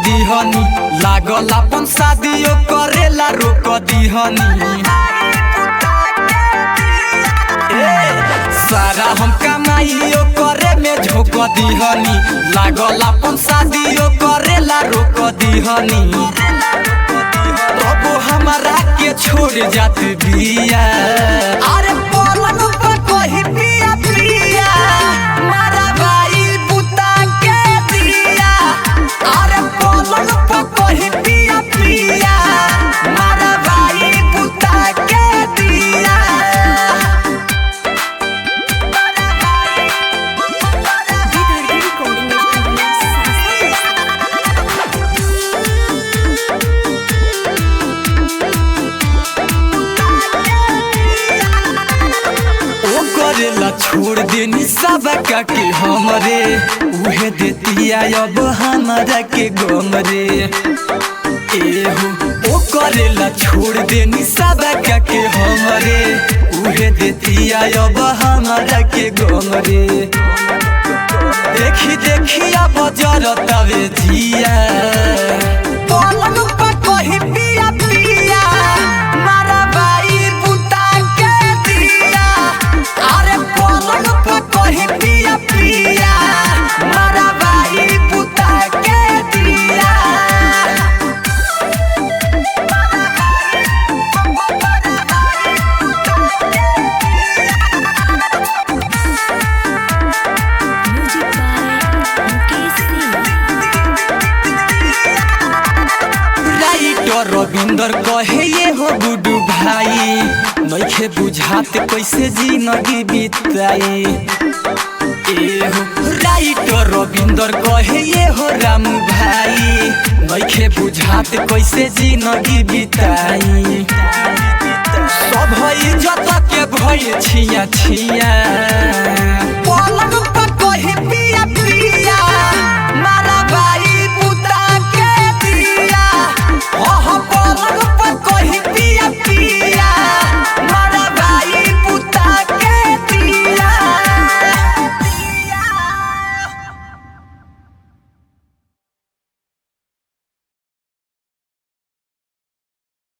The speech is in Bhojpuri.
दीहनी लागल अपन शादियों करेला रोक दीहनी। सारा हम कमाइयो करे में झोंक दीहनी लागल अपन शादियों करेला रोक दीहनी। तब हमारा के छोड़ जात बिया अरे पलंग पर कही पिया पिया मारा भाई बुता के दिया। अरे पलंग पर कही पिया पिया मारा भाई बुता के दिया। करेला छोड़ देनी सब के हमरे उहे देतिया अब हमारा के गम रे। एहो ओ करेला छोड़ देनी सब के हमरे उहे देतिया अब हमारा के गम रे। देखी देखी अब जरतवे जिया पलंग पर कही पिया पिया मारा भाई बुता के दिया। अरे पलंग पर कही पिया पिया मारा भाई बुता के दिया। रविंदर कहे ये हो गुडू भाई नइखे बुझात कैसे जिंदगी बिताई। एहो राइटर रविंदर कहे ये हो रामू भाई नइखे बुझात कैसे जिंदगी बिताई। सब इज्जत के भय छिया छिया